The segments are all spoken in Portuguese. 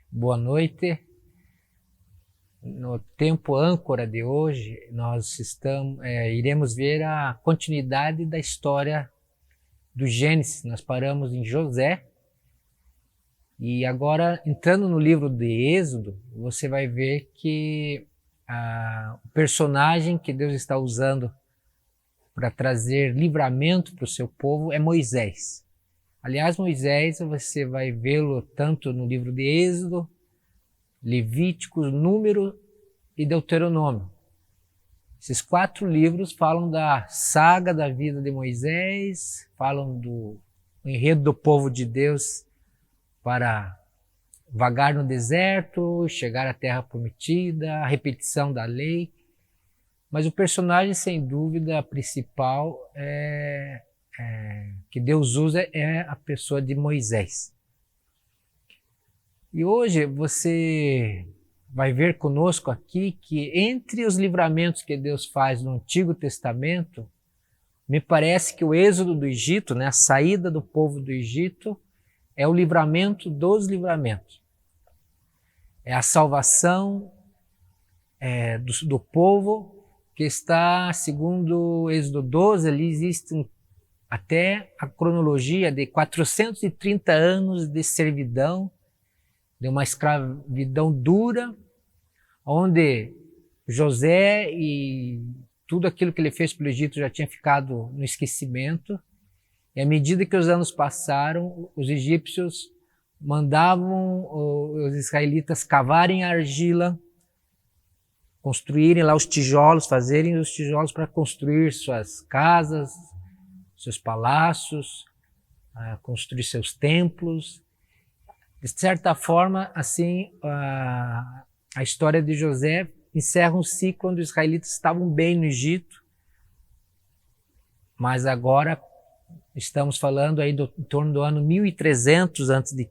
Boa noite. No tempo âncora de hoje, nós iremos ver a continuidade da história do Gênesis. Nós paramos em José e agora, entrando no livro de Êxodo, você vai ver que o personagem que Deus está usando para trazer livramento para o seu povo é Moisés. Aliás, Moisés, você vai vê-lo tanto no livro de Êxodo, Levíticos, Número e Deuteronômio. Esses 4 livros falam da saga da vida de Moisés, falam do enredo do povo de Deus para vagar no deserto, chegar à terra prometida, a repetição da lei. Mas o personagem, sem dúvida, principal que Deus usa é a pessoa de Moisés. E hoje você vai ver conosco aqui que entre os livramentos que Deus faz no Antigo Testamento, me parece que o êxodo do Egito, a saída do povo do Egito, é o livramento dos livramentos. É a salvação do povo que está, segundo Êxodo 12, ali existe até a cronologia de 430 anos de servidão, de uma escravidão dura, onde José e tudo aquilo que ele fez pelo Egito já tinha ficado no esquecimento. E à medida que os anos passaram, os egípcios mandavam os israelitas cavarem a argila, construírem lá os tijolos, fazerem os tijolos para construir suas casas, seus palácios, construir seus templos. De certa forma, assim, a história de José encerra um ciclo onde os israelitas estavam bem no Egito, mas agora estamos falando aí em torno do ano 1300 a.C.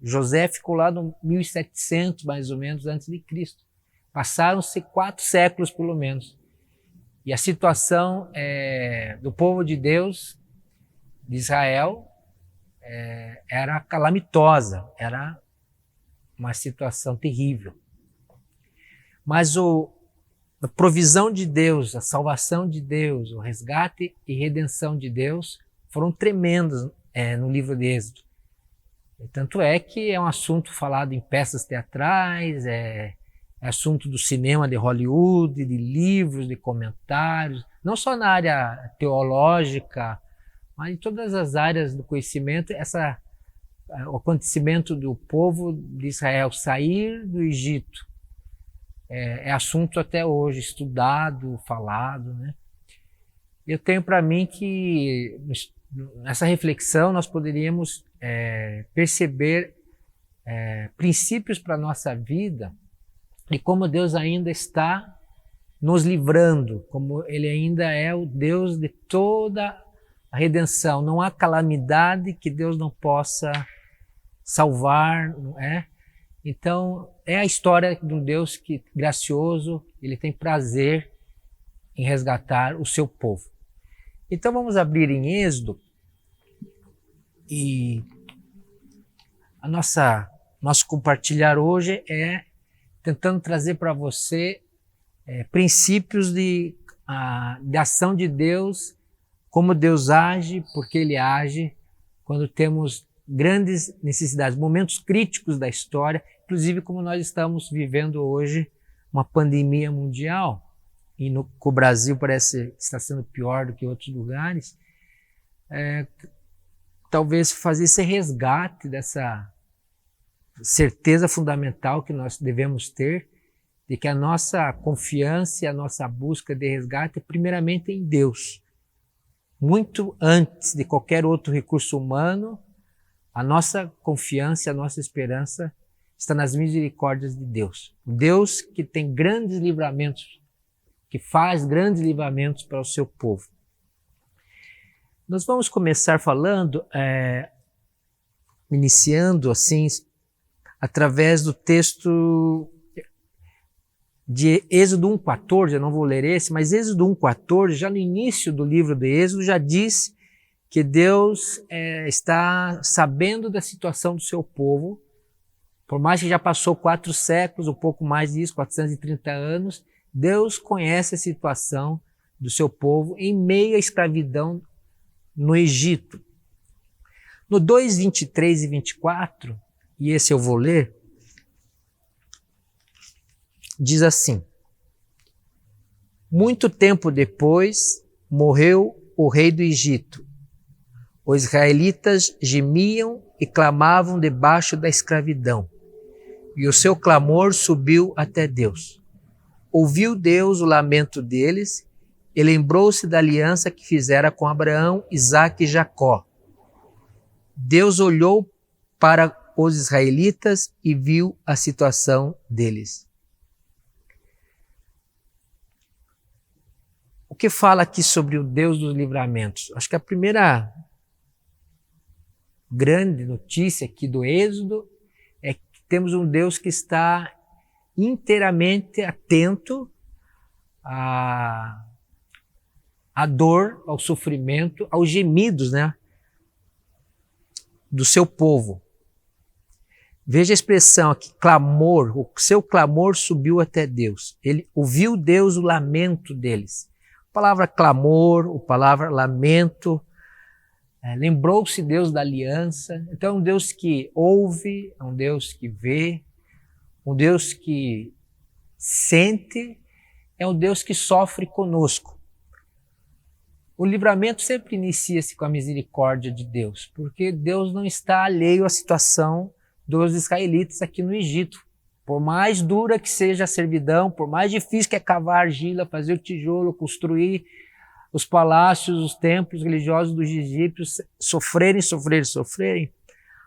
José ficou lá no 1700, mais ou menos, antes de Cristo. Passaram-se 4 séculos, pelo menos. E a situação do povo de Deus, de Israel, era calamitosa, era uma situação terrível. Mas a provisão de Deus, a salvação de Deus, o resgate e redenção de Deus foram tremendos no livro de Êxodo. E tanto é que é um assunto falado em peças teatrais, é assunto do cinema de Hollywood, de livros, de comentários, não só na área teológica, mas em todas as áreas do conhecimento. O acontecimento do povo de Israel sair do Egito é assunto até hoje, estudado, falado, Eu tenho para mim que nessa reflexão nós poderíamos perceber princípios para a nossa vida e como Deus ainda está nos livrando, como Ele ainda é o Deus de toda a redenção. Não há calamidade que Deus não possa salvar, não é? Então, é a história de um Deus que, gracioso, Ele tem prazer em resgatar o seu povo. Então, vamos abrir em Êxodo e nosso compartilhar hoje é tentando trazer para você princípios de ação de Deus, como Deus age, porque Ele age quando temos grandes necessidades, momentos críticos da história, inclusive como nós estamos vivendo hoje uma pandemia mundial, e o Brasil parece que está sendo pior do que outros lugares. Talvez fazer esse resgate dessa certeza fundamental que nós devemos ter de que a nossa confiança e a nossa busca de resgate é primeiramente em Deus. Muito antes de qualquer outro recurso humano, a nossa confiança, a nossa esperança está nas misericórdias de Deus. Deus que tem grandes livramentos que faz grandes livramentos para o seu povo. Nós vamos começar falando, iniciando assim, através do texto de Êxodo 1,14, eu não vou ler esse, mas Êxodo 1,14, já no início do livro de Êxodo, já diz que Deus está sabendo da situação do seu povo, por mais que já passou 4 séculos, um pouco mais disso, 430 anos, Deus conhece a situação do seu povo em meio à escravidão no Egito. No 2, 23 e 24, e esse eu vou ler, diz assim: muito tempo depois morreu o rei do Egito. Os israelitas gemiam e clamavam debaixo da escravidão, e o seu clamor subiu até Deus. Ouviu Deus o lamento deles e lembrou-se da aliança que fizera com Abraão, Isaque e Jacó. Deus olhou para os israelitas e viu a situação deles. O que fala aqui sobre o Deus dos livramentos? Acho que a primeira grande notícia aqui do Êxodo é que temos um Deus que está inteiramente atento à dor, ao sofrimento, aos gemidos, né, do seu povo. Veja a expressão aqui, clamor, o seu clamor subiu até Deus. Ele ouviu Deus o lamento deles. A palavra clamor, a palavra lamento, lembrou-se Deus da aliança. Então é um Deus que ouve, é um Deus que vê, um Deus que sente, é um Deus que sofre conosco. O livramento sempre inicia-se com a misericórdia de Deus, porque Deus não está alheio à situação dos israelitas aqui no Egito. Por mais dura que seja a servidão, por mais difícil que é cavar argila, fazer o tijolo, construir os palácios, os templos religiosos dos egípcios, sofrerem,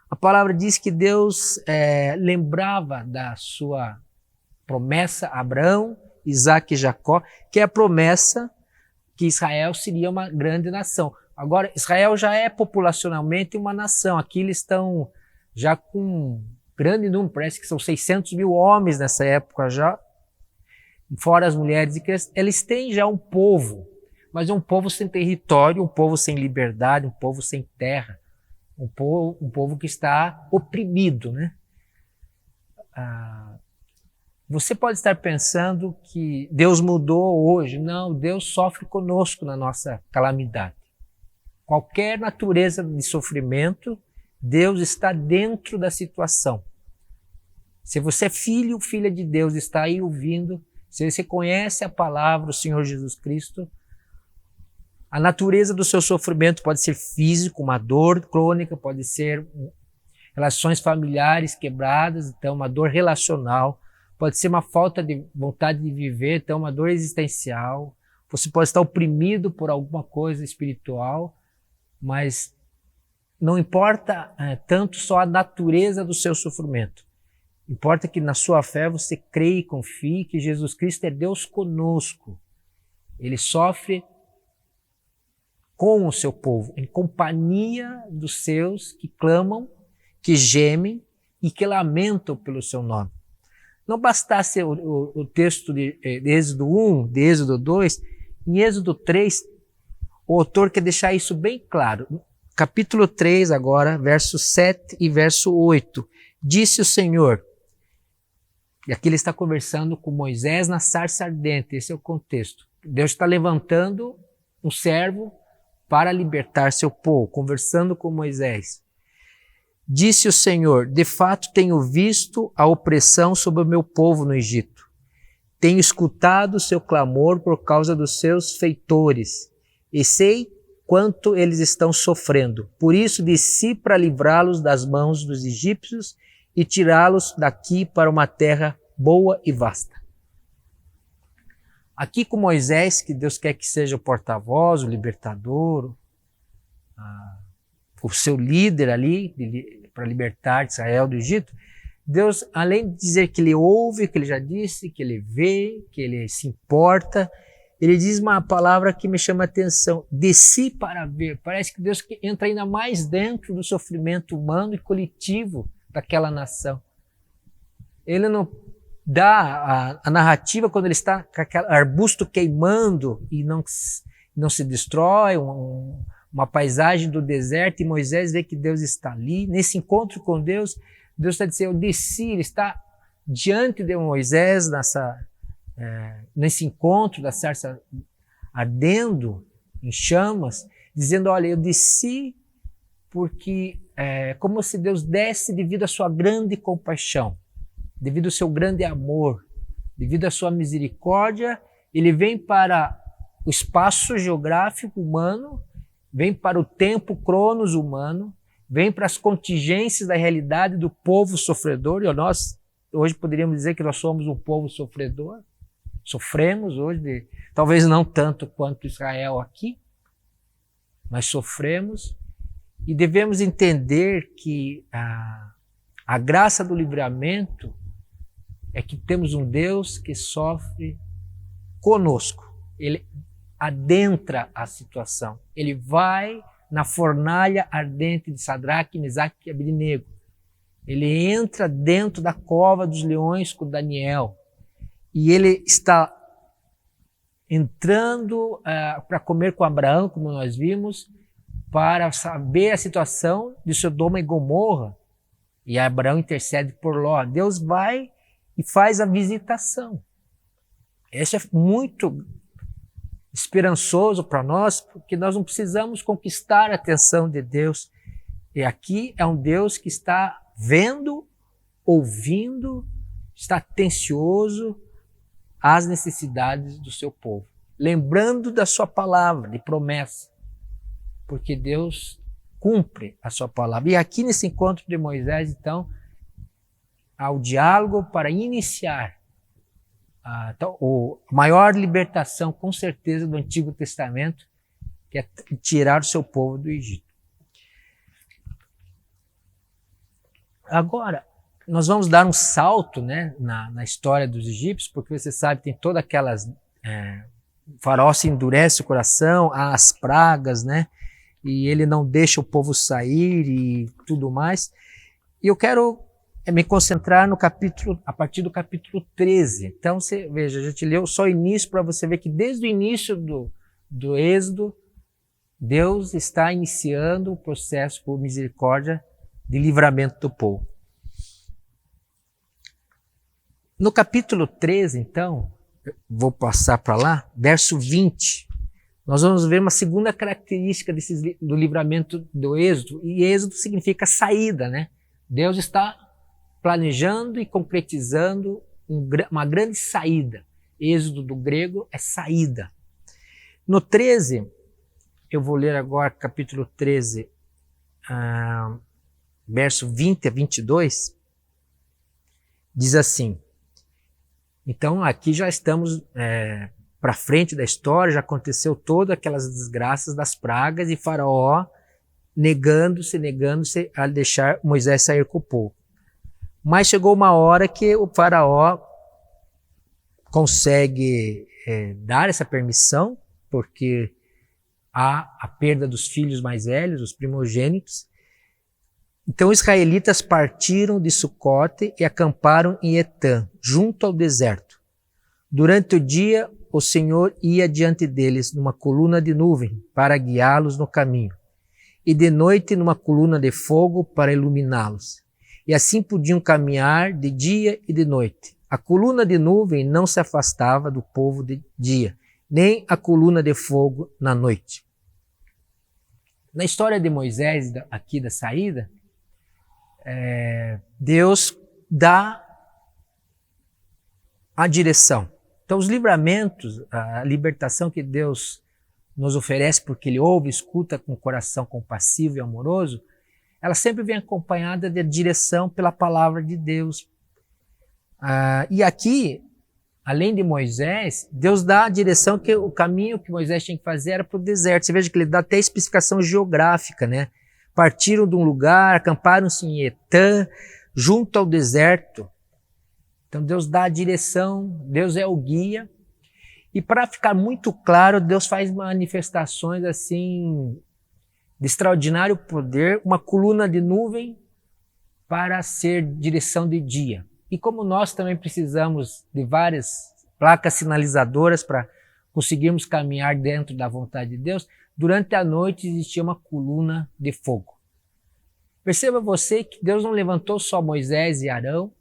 a palavra diz que Deus lembrava da sua promessa a Abraão, Isaque e Jacó, que é a promessa que Israel seria uma grande nação. Agora, Israel já é populacionalmente uma nação. Aqui eles estão já com um grande número, parece que são 600 mil homens nessa época já, fora as mulheres e crianças. Eles têm já um povo, mas é um povo sem território, um povo sem liberdade, um povo sem terra, um povo que está oprimido, né? Você pode estar pensando que Deus mudou hoje. Não, Deus sofre conosco na nossa calamidade. Qualquer natureza de sofrimento, Deus está dentro da situação. Se você é filho ou filha de Deus, está aí ouvindo, se você conhece a palavra do Senhor Jesus Cristo, a natureza do seu sofrimento pode ser físico, uma dor crônica, pode ser relações familiares quebradas, então uma dor relacional, pode ser uma falta de vontade de viver, então uma dor existencial. Você pode estar oprimido por alguma coisa espiritual, mas não importa tanto só a natureza do seu sofrimento. Importa que na sua fé você creia e confie que Jesus Cristo é Deus conosco. Ele sofre com o seu povo, em companhia dos seus que clamam, que gemem e que lamentam pelo seu nome. Não bastasse o texto de Êxodo 1, de Êxodo 2, em Êxodo 3, o autor quer deixar isso bem claro. Capítulo 3 agora, verso 7 e verso 8. Disse o Senhor, e aqui ele está conversando com Moisés na sarça ardente, esse é o contexto. Deus está levantando um servo para libertar seu povo, conversando com Moisés. Disse o Senhor, de fato tenho visto a opressão sobre o meu povo no Egito. Tenho escutado o seu clamor por causa dos seus feitores, e sei quanto eles estão sofrendo. Por isso desci para livrá-los das mãos dos egípcios e tirá-los daqui para uma terra boa e vasta. Aqui com Moisés, que Deus quer que seja o porta-voz, o libertador, o seu líder ali, para libertar Israel do Egito, Deus, além de dizer que ele ouve, que ele já disse, que ele vê, que ele se importa, ele diz uma palavra que me chama a atenção: desci para ver. Parece que Deus entra ainda mais dentro do sofrimento humano e coletivo daquela nação. Ele não dá a narrativa quando ele está com aquele arbusto queimando e não se destrói, uma paisagem do deserto, e Moisés vê que Deus está ali. Nesse encontro com Deus, Deus está dizendo: eu desci. Ele está diante de Moisés nesse encontro da sarça ardendo em chamas, dizendo: olha, eu desci porque como se Deus desce devido à sua grande compaixão, devido ao seu grande amor, devido à sua misericórdia. Ele vem para o espaço geográfico humano, vem para o tempo cronos humano, vem para as contingências da realidade do povo sofredor. E nós hoje poderíamos dizer que nós somos um povo sofredor. Sofremos hoje, talvez não tanto quanto Israel aqui, mas sofremos, e devemos entender que a graça do livramento é que temos um Deus que sofre conosco. Ele adentra a situação. Ele vai na fornalha ardente de Sadraque, Mesaque e Abednego. Ele entra dentro da cova dos leões com Daniel. E ele está entrando para comer com Abraão, como nós vimos, para saber a situação de Sodoma e Gomorra. E Abraão intercede por Ló. Deus vai e faz a visitação. Isso é muito esperançoso para nós, porque nós não precisamos conquistar a atenção de Deus. E aqui é um Deus que está vendo, ouvindo, está atencioso às necessidades do seu povo, lembrando da sua palavra de promessa, porque Deus cumpre a sua palavra. E aqui nesse encontro de Moisés, então, há o diálogo para iniciar a maior libertação, com certeza, do Antigo Testamento, que é tirar o seu povo do Egito. Agora, nós vamos dar um salto, né, na história dos egípcios, porque você sabe, tem todas aquelas... o faraó se endurece o coração, há as pragas, né, e ele não deixa o povo sair e tudo mais. E eu quero me concentrar no capítulo, a partir do capítulo 13. Então, você veja, a gente leu só o início para você ver que desde o início do Êxodo, Deus está iniciando o processo por misericórdia de livramento do povo. No capítulo 13, então, vou passar para lá, verso 20, nós vamos ver uma segunda característica do livramento do Êxodo, e Êxodo significa saída, né? Deus está planejando e concretizando uma grande saída. Êxodo do grego é saída. No 13, eu vou ler agora capítulo 13, verso 20 a 22, diz assim: então aqui já estamos para frente da história, já aconteceu todas aquelas desgraças das pragas e Faraó negando-se a deixar Moisés sair com o povo. Mas chegou uma hora que o Faraó consegue dar essa permissão, porque há a perda dos filhos mais velhos, os primogênitos. Então os israelitas partiram de Sucote e acamparam em Etã, junto ao deserto. Durante o dia, o Senhor ia diante deles numa coluna de nuvem para guiá-los no caminho, e de noite numa coluna de fogo para iluminá-los. E assim podiam caminhar de dia e de noite. A coluna de nuvem não se afastava do povo de dia, nem a coluna de fogo na noite. Na história de Moisés, aqui da saída, Deus dá a direção. Então os livramentos, a libertação que Deus nos oferece, porque Ele ouve, escuta com o coração compassivo e amoroso, ela sempre vem acompanhada de direção pela palavra de Deus. E aqui, além de Moisés, Deus dá a direção, que o caminho que Moisés tinha que fazer era para o deserto. Você veja que ele dá até especificação geográfica, né? Partiram de um lugar, acamparam-se em Etã, junto ao deserto. Então Deus dá a direção, Deus é o guia. E para ficar muito claro, Deus faz manifestações assim de extraordinário poder, uma coluna de nuvem para ser direção de dia. E como nós também precisamos de várias placas sinalizadoras para conseguirmos caminhar dentro da vontade de Deus, durante a noite existia uma coluna de fogo. Perceba você que Deus não levantou só Moisés e Arão,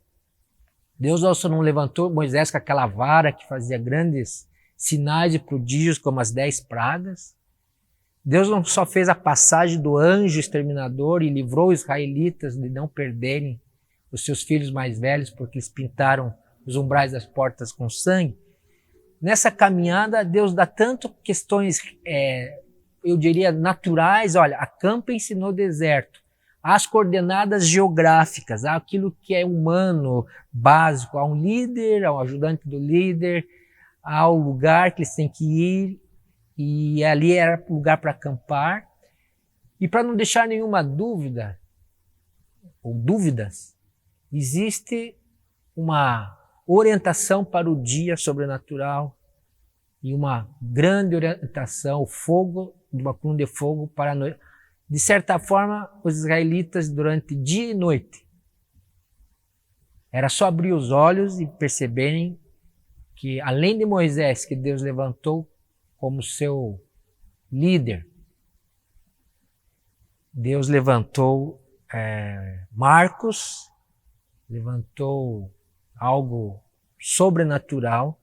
Deus also não levantou Moisés com aquela vara que fazia grandes sinais e prodígios como as 10 pragas. Deus não só fez a passagem do anjo exterminador e livrou os israelitas de não perderem os seus filhos mais velhos porque eles pintaram os umbrais das portas com sangue. Nessa caminhada, Deus dá tanto questões, eu diria, naturais. Olha, acampem-se no deserto. As coordenadas geográficas, aquilo que é humano, básico. Há um líder, há um ajudante do líder, há o lugar que eles têm que ir, e ali era o lugar para acampar. E para não deixar nenhuma dúvida, ou dúvidas, existe uma orientação para o dia sobrenatural e uma grande orientação, o fogo, de uma coluna de fogo para a noite. De certa forma, os israelitas, durante dia e noite, era só abrir os olhos e perceberem que, além de Moisés, que Deus levantou como seu líder, Deus levantou Marcos, levantou algo sobrenatural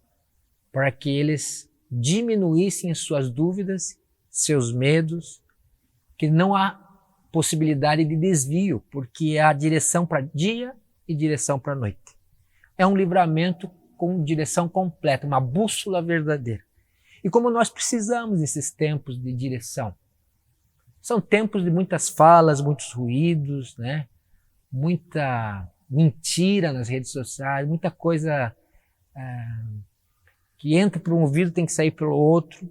para que eles diminuíssem as suas dúvidas, seus medos, que não há possibilidade de desvio, porque há direção para dia e direção para noite. É um livramento com direção completa, uma bússola verdadeira. E como nós precisamos desses tempos de direção. São tempos de muitas falas, muitos ruídos, né? Muita mentira nas redes sociais, muita coisa que entra por um ouvido tem que sair pelo outro,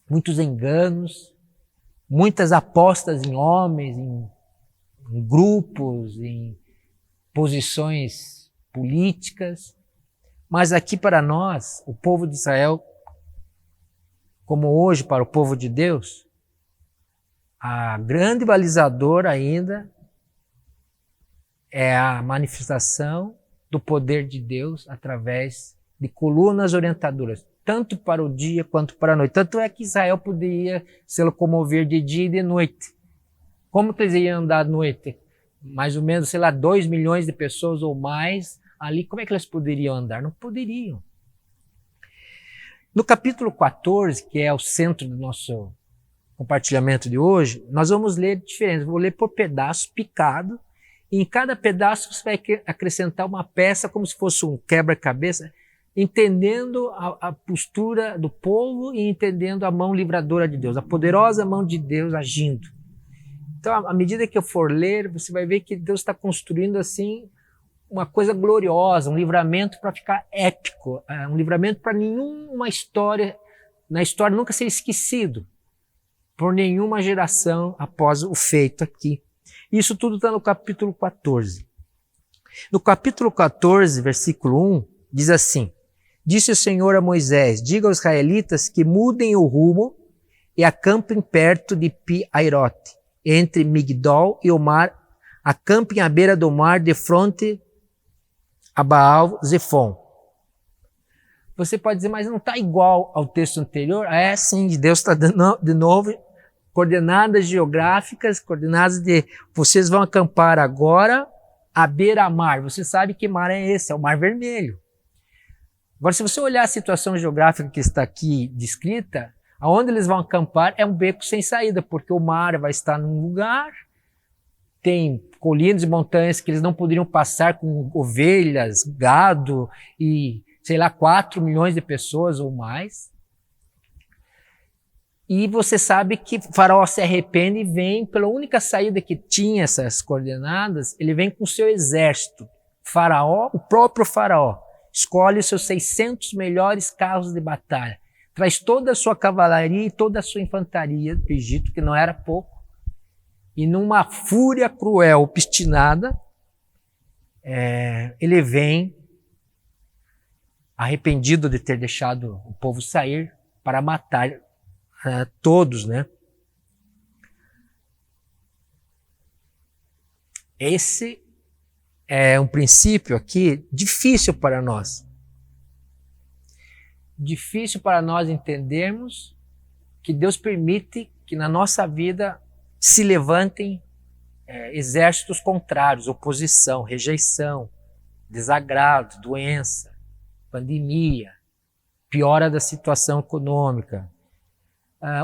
muitos enganos, muitas apostas em homens, em grupos, em posições políticas. Mas aqui para nós, o povo de Israel, como hoje para o povo de Deus, a grande balizadora ainda é a manifestação do poder de Deus através de colunas orientadoras, tanto para o dia quanto para a noite. Tanto é que Israel poderia se locomover de dia e de noite. Como que eles iam andar à noite? Mais ou menos, 2 milhões de pessoas ou mais ali, como é que eles poderiam andar? Não poderiam. No capítulo 14, que é o centro do nosso compartilhamento de hoje, nós vamos ler diferente. Vou ler por pedaço, picado, e em cada pedaço você vai acrescentar uma peça como se fosse um quebra-cabeça, entendendo a postura do povo e entendendo a mão livradora de Deus, a poderosa mão de Deus agindo. Então, à medida que eu for ler, você vai ver que Deus está construindo assim uma coisa gloriosa, um livramento para ficar épico, um livramento para nenhuma história, na história nunca ser esquecido por nenhuma geração após o feito aqui. Isso tudo está no capítulo 14. No capítulo 14, versículo 1, diz assim: Disse o Senhor a Moisés, diga aos israelitas que mudem o rumo e acampem perto de Pi-Airote, entre Migdol e o mar, acampem à beira do mar de fronte a Baal-Zefon. Você pode dizer, mas não está igual ao texto anterior? Sim, Deus está dando de novo coordenadas geográficas, coordenadas de vocês vão acampar agora à beira-mar. Você sabe que mar é esse? É o Mar Vermelho. Agora, se você olhar a situação geográfica que está aqui descrita, aonde eles vão acampar é um beco sem saída, porque o mar vai estar num lugar, tem colinas e montanhas que eles não poderiam passar com ovelhas, gado e, 4 milhões de pessoas ou mais. E você sabe que Faraó se arrepende e vem pela única saída que tinha essas coordenadas, ele vem com o seu exército. Faraó, o próprio Faraó, escolhe os seus 600 melhores carros de batalha, traz toda a sua cavalaria e toda a sua infantaria do Egito, que não era pouco, e numa fúria cruel, obstinada, ele vem arrependido de ter deixado o povo sair para matar todos, né? Esse é um princípio aqui difícil para nós. Difícil para nós entendermos que Deus permite que na nossa vida se levantem exércitos contrários, oposição, rejeição, desagrado, doença, pandemia, piora da situação econômica.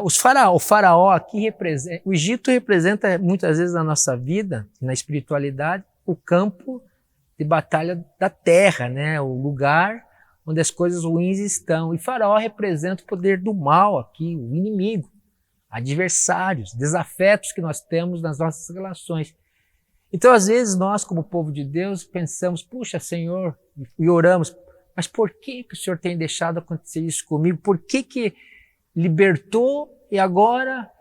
O faraó aqui representa, o Egito representa muitas vezes na nossa vida, na espiritualidade, o campo de batalha da terra, né? O lugar onde as coisas ruins estão. E faraó representa o poder do mal aqui, o inimigo, adversários, desafetos que nós temos nas nossas relações. Então, às vezes, nós, como povo de Deus, pensamos, puxa, Senhor, e oramos, mas por que o Senhor tem deixado acontecer isso comigo? Por que libertou e agora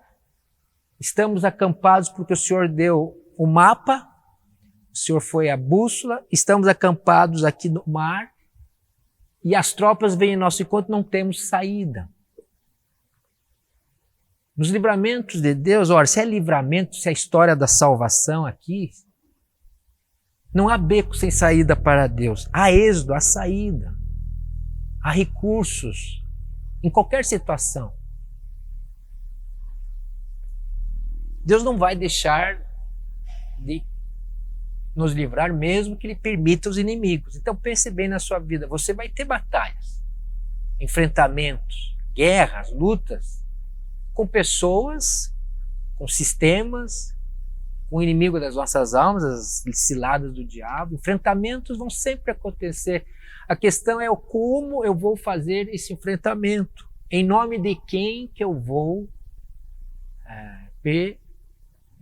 estamos acampados porque o Senhor deu o mapa, o Senhor foi a bússola, estamos acampados aqui no mar e as tropas vêm em nosso encontro, não temos saída. Nos livramentos de Deus, olha, se é livramento, se é a história da salvação aqui, não há beco sem saída para Deus. Há êxodo, há saída. Há recursos em qualquer situação. Deus não vai deixar de nos livrar mesmo que Ele permita os inimigos. Então pense bem na sua vida. Você vai ter batalhas, enfrentamentos, guerras, lutas, com pessoas, com sistemas, com o inimigo das nossas almas, as ciladas do diabo. Enfrentamentos vão sempre acontecer. A questão é como eu vou fazer esse enfrentamento. Em nome de quem que eu vou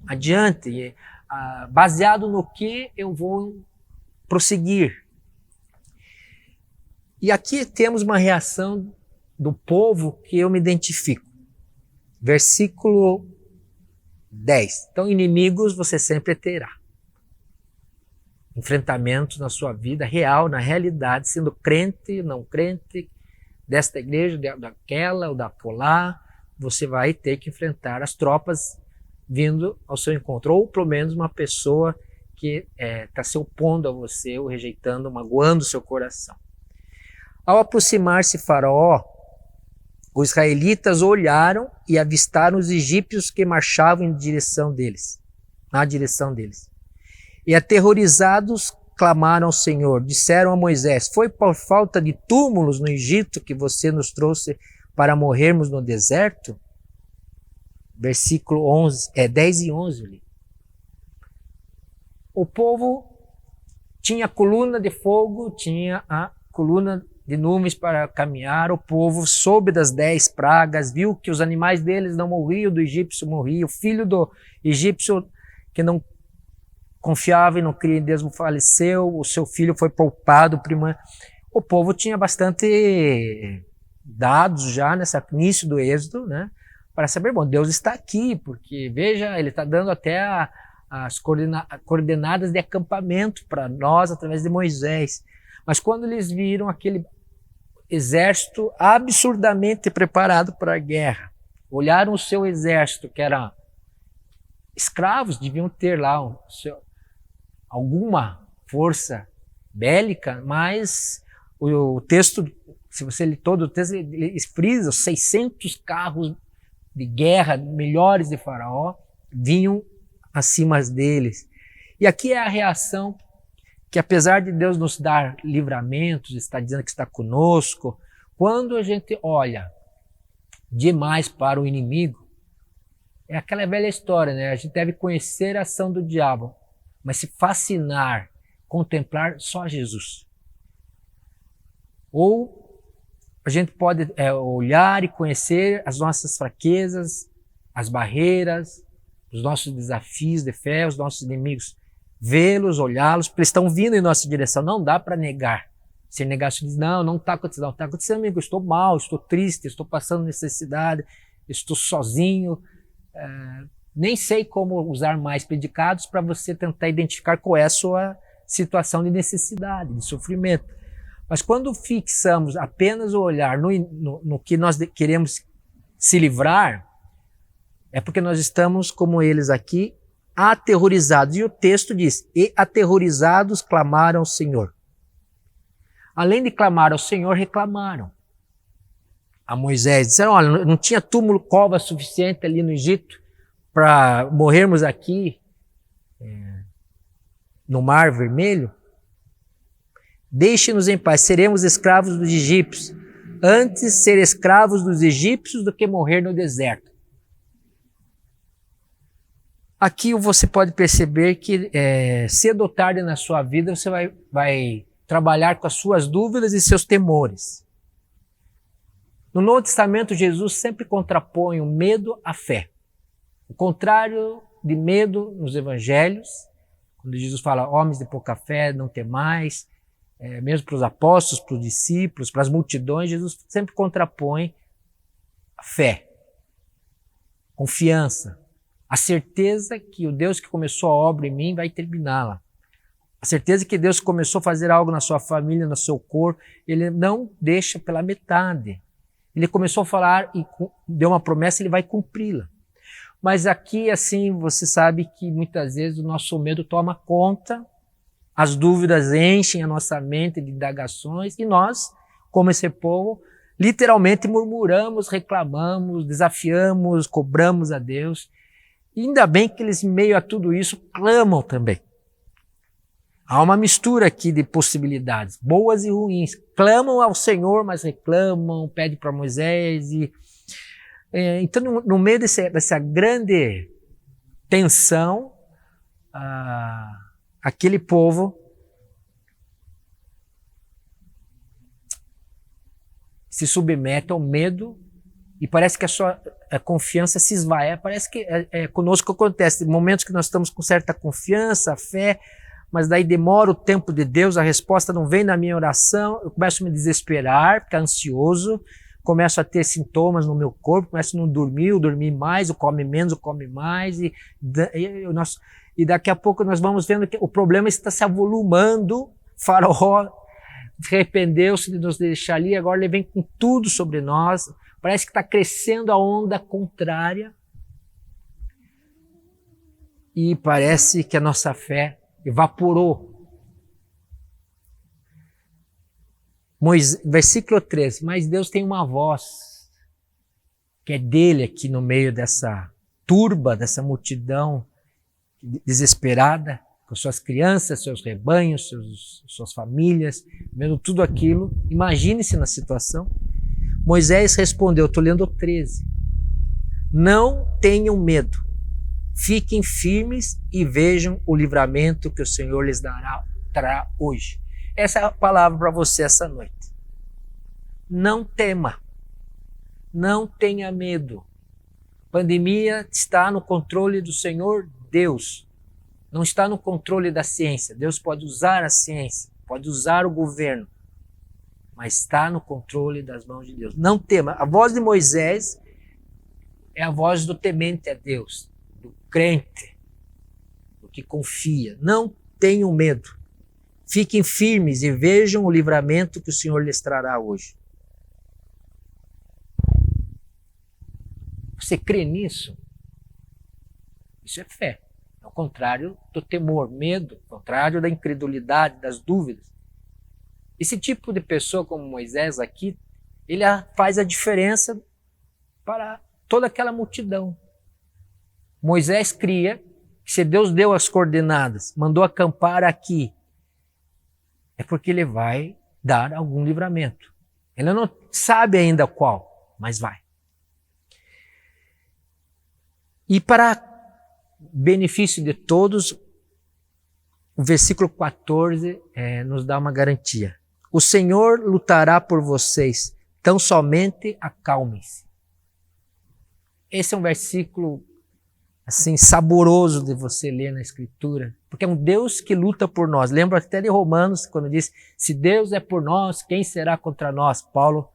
adiante? Baseado no que eu vou prosseguir. E aqui temos uma reação do povo que eu me identifico. Versículo 10. Então, inimigos você sempre terá. Enfrentamentos na sua vida real, na realidade, sendo crente, não crente, desta igreja, daquela ou daquela, você vai ter que enfrentar as tropas vindo ao seu encontro, ou pelo menos uma pessoa que está se opondo a você, ou rejeitando, magoando o seu coração. Ao aproximar-se Faraó, os israelitas olharam e avistaram os egípcios que marchavam na direção deles. E aterrorizados clamaram ao Senhor, disseram a Moisés, foi por falta de túmulos no Egito que você nos trouxe para morrermos no deserto? Versículo 11, 10 e 11. Ali. O povo tinha a coluna de fogo, tinha a coluna de nuvens para caminhar, o povo soube das 10 pragas, viu que os animais deles não morriam, do egípcio morria, o filho do egípcio que não confiava e não cria em Deus faleceu, o seu filho foi poupado. O povo tinha bastante dados já nesse início do êxodo, né? Para saber, bom, Deus está aqui, porque veja, Ele está dando até as coordenadas de acampamento para nós através de Moisés. Mas quando eles viram aquele exército absurdamente preparado para a guerra, olharam o seu exército, que era escravos, deviam ter lá alguma força bélica, mas o texto, se você ler todo o texto, ele frisa os 600 carros de guerra melhores de Faraó vinham acima deles. E aqui é a reação que, apesar de Deus nos dar livramentos, está dizendo que está conosco, quando a gente olha demais para o inimigo, é aquela velha história, né? A gente deve conhecer a ação do diabo, mas se fascinar, contemplar só Jesus. Ou a gente pode olhar e conhecer as nossas fraquezas, as barreiras, os nossos desafios de fé, os nossos inimigos. Vê-los, olhá-los, porque eles estão vindo em nossa direção. Não dá para negar. Se negar, você diz, não está acontecendo. Não está acontecendo, amigo. Eu estou mal, estou triste, estou passando necessidade, estou sozinho. Nem sei como usar mais predicados para você tentar identificar qual é a sua situação de necessidade, de sofrimento. Mas quando fixamos apenas o olhar no que nós queremos se livrar, é porque nós estamos, como eles aqui, aterrorizados. E o texto diz, e aterrorizados clamaram ao Senhor. Além de clamar ao Senhor, reclamaram a Moisés. Disseram, olha, não tinha túmulo, cova suficiente ali no Egito para morrermos aqui no Mar Vermelho? Deixe-nos em paz, seremos escravos dos egípcios. Antes ser escravos dos egípcios do que morrer no deserto. Aqui você pode perceber que cedo ou tarde na sua vida você vai trabalhar com as suas dúvidas e seus temores. No Novo Testamento, Jesus sempre contrapõe o medo à fé. O contrário de medo nos evangelhos, quando Jesus fala, homens de pouca fé, não temais, mesmo para os apóstolos, para os discípulos, para as multidões, Jesus sempre contrapõe a fé, confiança, a certeza que o Deus que começou a obra em mim vai terminá-la. A certeza que Deus começou a fazer algo na sua família, no seu corpo, Ele não deixa pela metade. Ele começou a falar e deu uma promessa, Ele vai cumpri-la. Mas aqui, assim, você sabe que muitas vezes o nosso medo toma conta, as dúvidas enchem a nossa mente de indagações e nós, como esse povo, literalmente murmuramos, reclamamos, desafiamos, cobramos a Deus. E ainda bem que eles, em meio a tudo isso, clamam também. Há uma mistura aqui de possibilidades, boas e ruins. Clamam ao Senhor, mas reclamam, pedem para Moisés. Então, no meio dessa grande tensão, aquele povo se submete ao medo e parece que a sua confiança se esvai. Parece que é conosco que acontece. Momentos que nós estamos com certa confiança, fé, mas daí demora o tempo de Deus, a resposta não vem na minha oração, eu começo a me desesperar, ficar ansioso, começo a ter sintomas no meu corpo, começo a não dormir, eu dormir mais, eu come menos, eu come mais, e daqui a pouco nós vamos vendo que o problema está se avolumando, Faraó arrependeu-se de nos deixar ali, agora ele vem com tudo sobre nós, parece que está crescendo a onda contrária, e parece que a nossa fé evaporou. Versículo 13, mas Deus tem uma voz, que é dele aqui no meio dessa turba, dessa multidão desesperada, com suas crianças, seus rebanhos, suas famílias, vendo tudo aquilo. Imagine-se na situação. Moisés respondeu, estou lendo o 13, não tenham medo, fiquem firmes e vejam o livramento que o Senhor lhes dará hoje. Essa é a palavra para você essa noite. Não tema, não tenha medo. A pandemia está no controle do Senhor Deus, não está no controle da ciência. Deus pode usar a ciência, pode usar o governo, mas está no controle das mãos de Deus. Não tema. A voz de Moisés é a voz do temente a Deus, do crente, do que confia. Não tenham medo. Fiquem firmes e vejam o livramento que o Senhor lhes trará hoje. Você crê nisso? Isso é fé. É o contrário do temor, medo, o contrário da incredulidade, das dúvidas. Esse tipo de pessoa como Moisés aqui, ele faz a diferença para toda aquela multidão. Moisés cria que se Deus deu as coordenadas, mandou acampar aqui, é porque ele vai dar algum livramento. Ele não sabe ainda qual, mas vai. E para benefício de todos, o versículo 14 nos dá uma garantia. O Senhor lutará por vocês, tão somente acalmem-se. Esse é um versículo assim saboroso de você ler na Escritura, porque é um Deus que luta por nós. Lembro até de Romanos, quando diz, se Deus é por nós, quem será contra nós? Paulo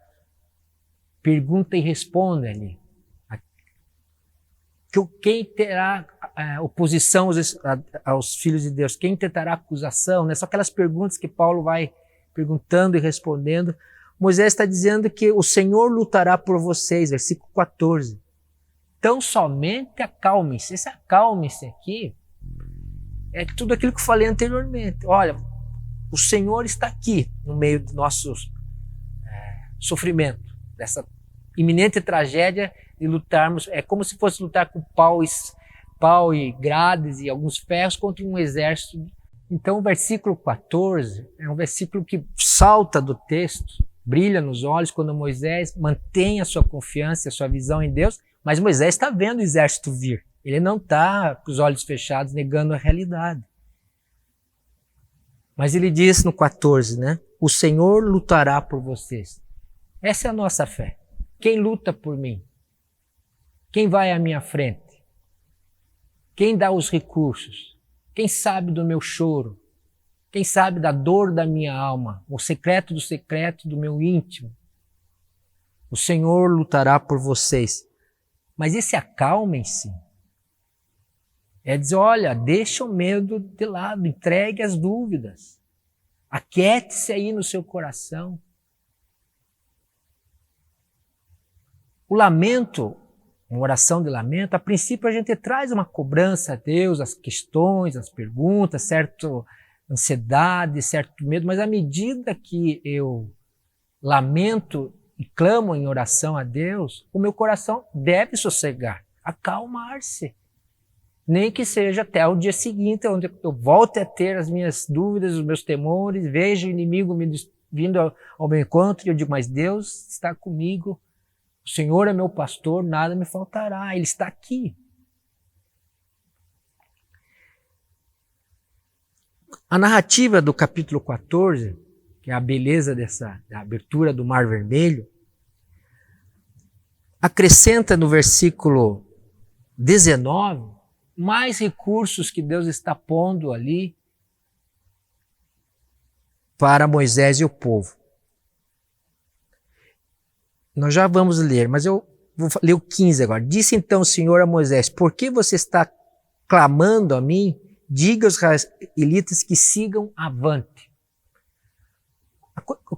pergunta e responde ali. Quem terá oposição aos filhos de Deus? Quem tentará acusação? Né? São aquelas perguntas que Paulo vai perguntando e respondendo. Moisés está dizendo que o Senhor lutará por vocês, versículo 14. Então somente acalmem-se. Esse acalmem-se aqui é tudo aquilo que eu falei anteriormente. Olha, o Senhor está aqui no meio do nosso sofrimento, dessa iminente tragédia de lutarmos. É como se fosse lutar com pau e grades e alguns ferros contra um exército. Então o versículo 14 é um versículo que salta do texto, brilha nos olhos quando Moisés mantém a sua confiança, a sua visão em Deus, mas Moisés está vendo o exército vir. Ele não está com os olhos fechados negando a realidade. Mas ele diz no 14, né? O Senhor lutará por vocês. Essa é a nossa fé. Quem luta por mim? Quem vai à minha frente? Quem dá os recursos? Quem sabe do meu choro? Quem sabe da dor da minha alma? O secreto do meu íntimo? O Senhor lutará por vocês. Mas esse acalmem-se é dizer, olha, deixa o medo de lado, entregue as dúvidas. Aquiete-se aí no seu coração. O lamento, uma oração de lamento, a princípio a gente traz uma cobrança a Deus, as questões, as perguntas, certa ansiedade, certo medo, mas à medida que eu lamento e clamo em oração a Deus, o meu coração deve sossegar, acalmar-se. Nem que seja até o dia seguinte, onde eu volte a ter as minhas dúvidas, os meus temores, vejo o inimigo me vindo ao meu encontro e eu digo, mas Deus está comigo, o Senhor é meu pastor, nada me faltará, Ele está aqui. A narrativa do capítulo 14, que é a beleza da abertura do Mar Vermelho, acrescenta no versículo 19 mais recursos que Deus está pondo ali para Moisés e o povo. Nós já vamos ler, mas eu vou ler o 15 agora. Disse então o Senhor a Moisés, por que você está clamando a mim? Diga aos israelitas que sigam avante.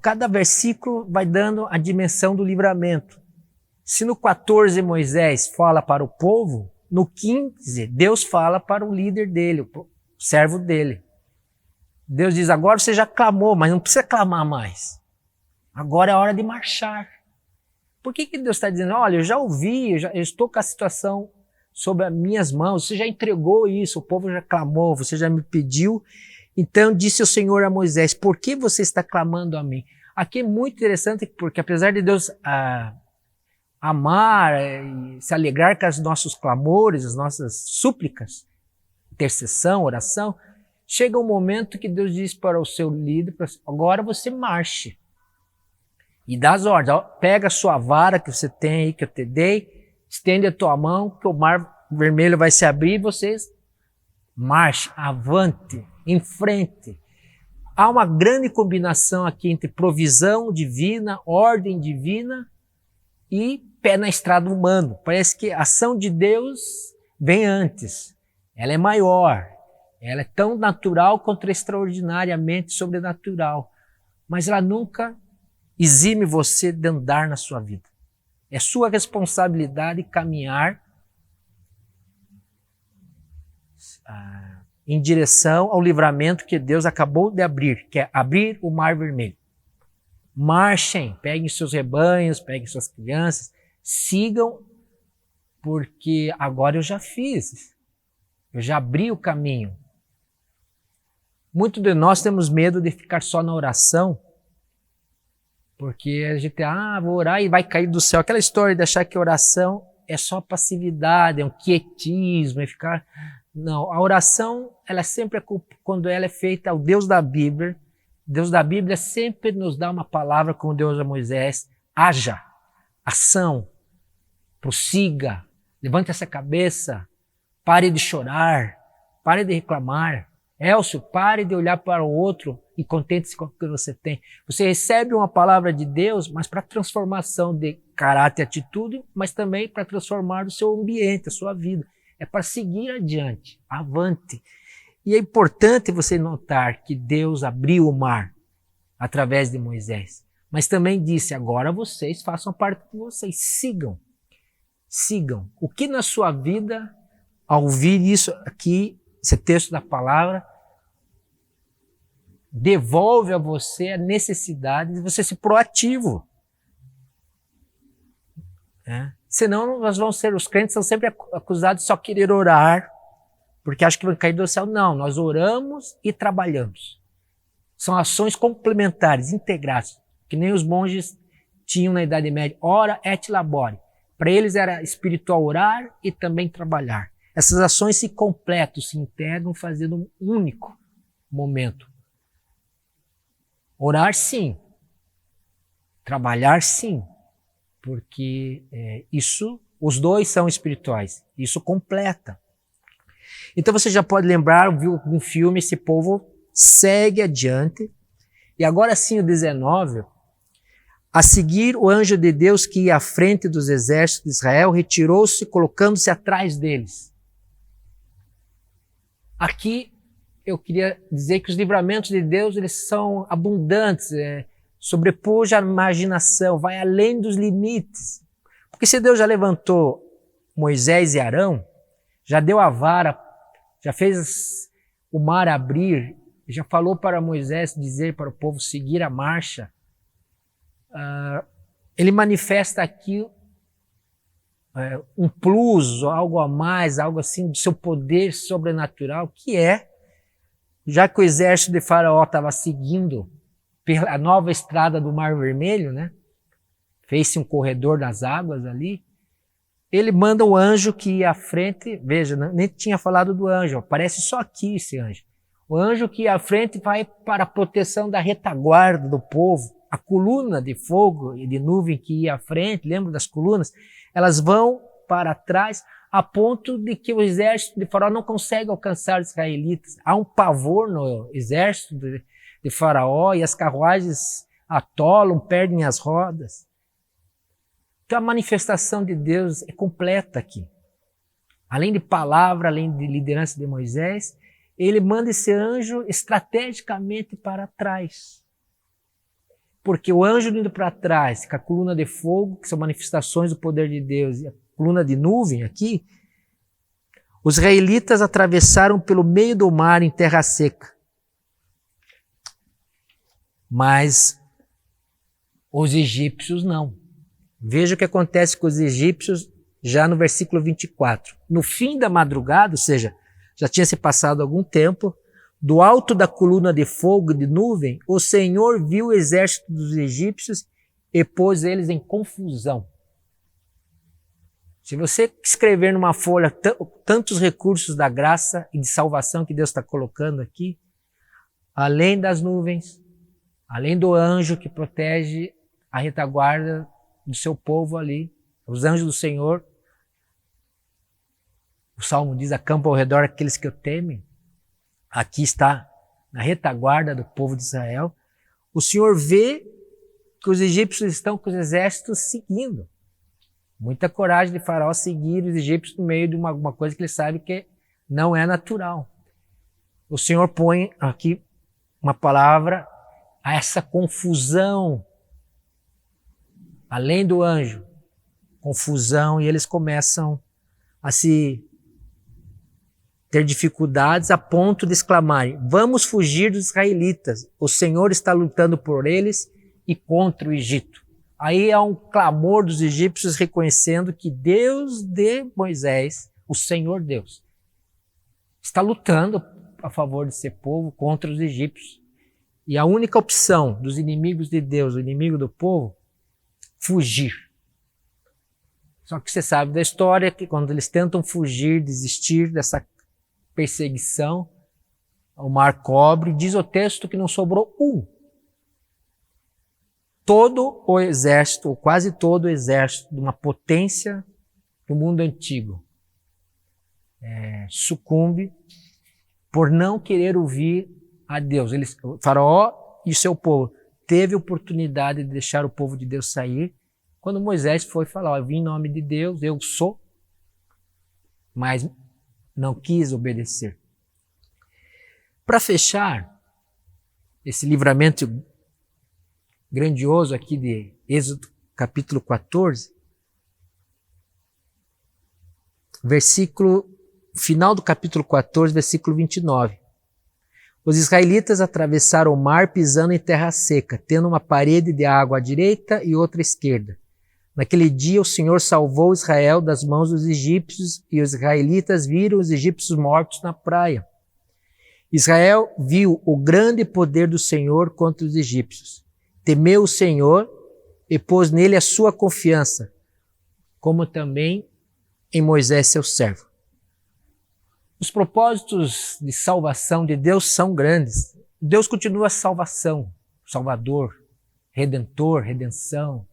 Cada versículo vai dando a dimensão do livramento. Se no 14 Moisés fala para o povo, no 15 Deus fala para o líder dele, o servo dele. Deus diz, agora você já clamou, mas não precisa clamar mais. Agora é a hora de marchar. Por que Deus está dizendo, olha, eu já ouvi, eu estou com a situação sob as minhas mãos, você já entregou isso, o povo já clamou, você já me pediu. Então disse o Senhor a Moisés, por que você está clamando a mim? Aqui é muito interessante, porque apesar de Deus amar e se alegrar com os nossos clamores, as nossas súplicas, intercessão, oração, chega um momento que Deus diz para o seu líder, agora você marche. E dá as ordens, pega a sua vara que você tem aí, que eu te dei, estende a tua mão, que o mar vermelho vai se abrir e vocês marchem, avante, em frente. Há uma grande combinação aqui entre provisão divina, ordem divina e pé na estrada humano. Parece que a ação de Deus vem antes. Ela é maior. Ela é tão natural quanto extraordinariamente sobrenatural. Mas ela nunca exime você de andar na sua vida. É sua responsabilidade caminhar em direção ao livramento que Deus acabou de abrir, que é abrir o Mar Vermelho. Marchem, peguem seus rebanhos, peguem suas crianças, sigam, porque agora eu já fiz, eu já abri o caminho. Muitos de nós temos medo de ficar só na oração, porque a gente, vou orar e vai cair do céu. Aquela história de achar que oração é só passividade, é um quietismo, é ficar... Não, a oração, ela sempre é quando ela é feita ao Deus da Bíblia. Deus da Bíblia sempre nos dá uma palavra como Deus a Moisés. Haja, ação, prossiga, levante essa cabeça, pare de chorar, pare de reclamar. Elcio, pare de olhar para o outro e contente-se com o que você tem. Você recebe uma palavra de Deus, mas para transformação de caráter e atitude, mas também para transformar o seu ambiente, a sua vida. É para seguir adiante, avante. E é importante você notar que Deus abriu o mar. através de Moisés. Mas também disse, agora vocês façam parte de vocês, sigam. Sigam. O que na sua vida, ao ouvir isso aqui, esse texto da palavra, devolve a você a necessidade de você ser proativo. Senão nós vamos ser, os crentes são sempre acusados de só querer orar, porque acham que vai cair do céu. Não, nós oramos e trabalhamos. São ações complementares, integradas, que nem os monges tinham na Idade Média. Ora et labore. Para eles era espiritual orar e também trabalhar. Essas ações se completam, se integram, fazendo um único momento. Orar sim, trabalhar sim, porque os dois são espirituais, isso completa. Então você já pode lembrar, viu um filme, esse povo segue adiante, e agora sim o 19, a seguir o anjo de Deus que ia à frente dos exércitos de Israel retirou-se, colocando-se atrás deles. Aqui eu queria dizer que os livramentos de Deus, eles são abundantes, sobrepuja a imaginação, vai além dos limites. Porque se Deus já levantou Moisés e Arão, já deu a vara, já fez o mar abrir, já falou para Moisés dizer para o povo seguir a marcha, ele manifesta aqui um plus, algo a mais, algo assim do seu poder sobrenatural, que já que o exército de Faraó estava seguindo pela nova estrada do Mar Vermelho, né? Fez-se um corredor nas águas ali. Ele manda o anjo que ia à frente, veja, nem tinha falado do anjo, aparece só aqui esse anjo. O anjo que ia à frente vai para a proteção da retaguarda do povo. A coluna de fogo e de nuvem que ia à frente, lembra das colunas? Elas vão para trás, a ponto de que o exército de Faraó não consegue alcançar os israelitas. Há um pavor no exército de Faraó e as carruagens atolam, perdem as rodas. Então a manifestação de Deus é completa aqui. Além de palavra, além de liderança de Moisés, ele manda esse anjo estrategicamente para trás. Porque o anjo indo para trás, com a coluna de fogo, que são manifestações do poder de Deus, e a coluna de nuvem aqui, os israelitas atravessaram pelo meio do mar em terra seca. Mas os egípcios não. Veja o que acontece com os egípcios já no versículo 24. No fim da madrugada, ou seja, já tinha se passado algum tempo, do alto da coluna de fogo e de nuvem, o Senhor viu o exército dos egípcios e pôs eles em confusão. Se você escrever numa folha tantos recursos da graça e de salvação que Deus está colocando aqui, além das nuvens, além do anjo que protege a retaguarda do seu povo ali, os anjos do Senhor, o Salmo diz, acampa ao redor aqueles que o temem. Aqui está, na retaguarda do povo de Israel. O Senhor vê que os egípcios estão com os exércitos seguindo. Muita coragem de Faraó seguir os egípcios no meio de uma coisa que ele sabe que não é natural. O Senhor põe aqui uma palavra a essa confusão, além do anjo, confusão, e eles começam a se ter dificuldades a ponto de exclamarem, vamos fugir dos israelitas, o Senhor está lutando por eles e contra o Egito. Aí há um clamor dos egípcios reconhecendo que Deus de Moisés, o Senhor Deus, está lutando a favor desse povo contra os egípcios. E a única opção dos inimigos de Deus, o inimigo do povo, fugir. Só que você sabe da história que quando eles tentam fugir, desistir dessa perseguição, o mar cobre, diz o texto que não sobrou um. Todo o exército, ou quase todo o exército de uma potência do mundo antigo sucumbe por não querer ouvir a Deus. O Faraó e o seu povo teve oportunidade de deixar o povo de Deus sair quando Moisés foi falar, eu vim em nome de Deus, eu sou, mas não quis obedecer. Para fechar esse livramento grandioso aqui de Êxodo capítulo 14, final do capítulo 14, versículo 29. Os israelitas atravessaram o mar pisando em terra seca, tendo uma parede de água à direita e outra à esquerda. Naquele dia o Senhor salvou Israel das mãos dos egípcios e os israelitas viram os egípcios mortos na praia. Israel viu o grande poder do Senhor contra os egípcios. Temeu o Senhor e pôs nele a sua confiança, como também em Moisés, seu servo. Os propósitos de salvação de Deus são grandes. Deus continua a salvação, Salvador, Redentor, redenção,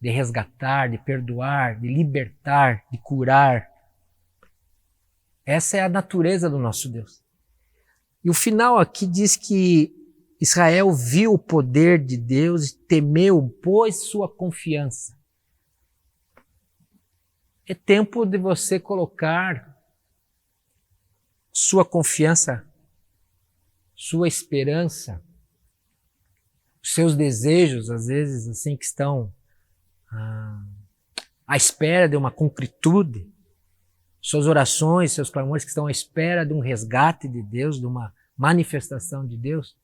de resgatar, de perdoar, de libertar, de curar. Essa é a natureza do nosso Deus. E o final aqui diz que Israel viu o poder de Deus e temeu, pôs sua confiança. É tempo de você colocar sua confiança, sua esperança, os seus desejos, às vezes, assim, que estão à espera de uma concretude, suas orações, seus clamores que estão à espera de um resgate de Deus, de uma manifestação de Deus,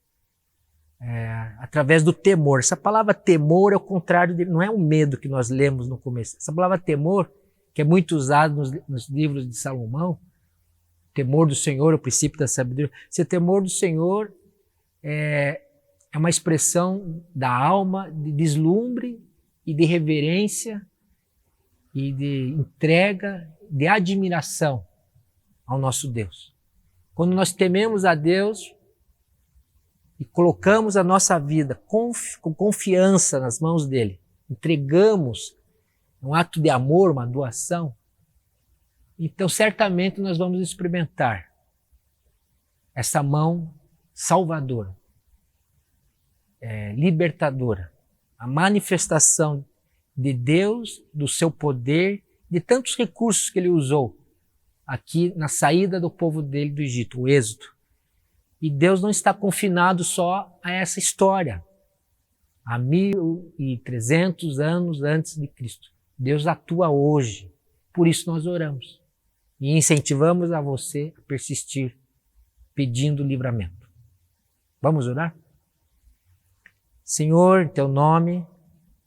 através do temor. Essa palavra temor é o contrário, não é o medo que nós lemos no começo. Essa palavra temor, que é muito usada nos livros de Salomão, temor do Senhor, o princípio da sabedoria. Esse temor do Senhor é uma expressão da alma, de deslumbre e de reverência e de entrega, de admiração ao nosso Deus. Quando nós tememos a Deus e colocamos a nossa vida com confiança nas mãos dele, entregamos um ato de amor, uma doação, então certamente nós vamos experimentar essa mão salvadora, libertadora, a manifestação de Deus, do seu poder, de tantos recursos que ele usou aqui na saída do povo dele do Egito, o Êxodo. E Deus não está confinado só a essa história, há 1300 anos antes de Cristo. Deus atua hoje, por isso nós oramos e incentivamos a você a persistir pedindo livramento. Vamos orar? Senhor, em teu nome,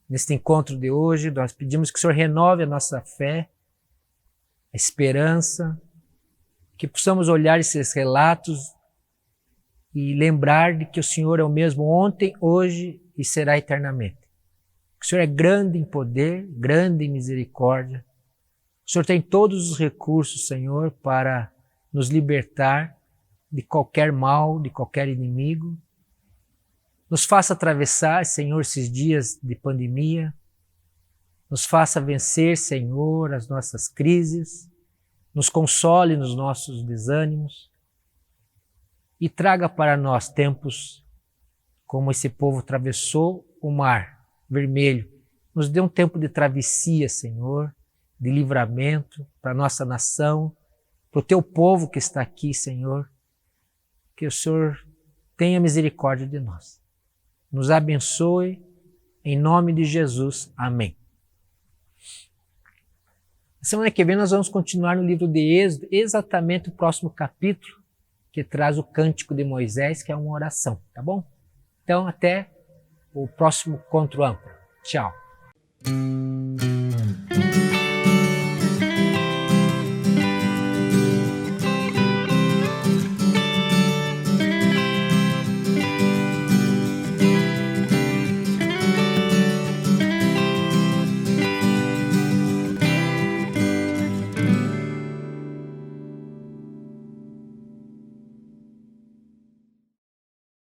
neste encontro de hoje, nós pedimos que o Senhor renove a nossa fé, a esperança, que possamos olhar esses relatos e lembrar de que o Senhor é o mesmo ontem, hoje e será eternamente. O Senhor é grande em poder, grande em misericórdia. O Senhor tem todos os recursos, Senhor, para nos libertar de qualquer mal, de qualquer inimigo. Nos faça atravessar, Senhor, esses dias de pandemia. Nos faça vencer, Senhor, as nossas crises. Nos console nos nossos desânimos. E traga para nós tempos como esse povo atravessou o mar vermelho. Nos dê um tempo de travessia, Senhor, de livramento para a nossa nação, para o teu povo que está aqui, Senhor. Que o Senhor tenha misericórdia de nós. Nos abençoe, em nome de Jesus. Amém. Na semana que vem nós vamos continuar no livro de Êxodo, exatamente o próximo capítulo, que traz o Cântico de Moisés, que é uma oração, tá bom? Então, até o próximo Encontro Âncora. Tchau.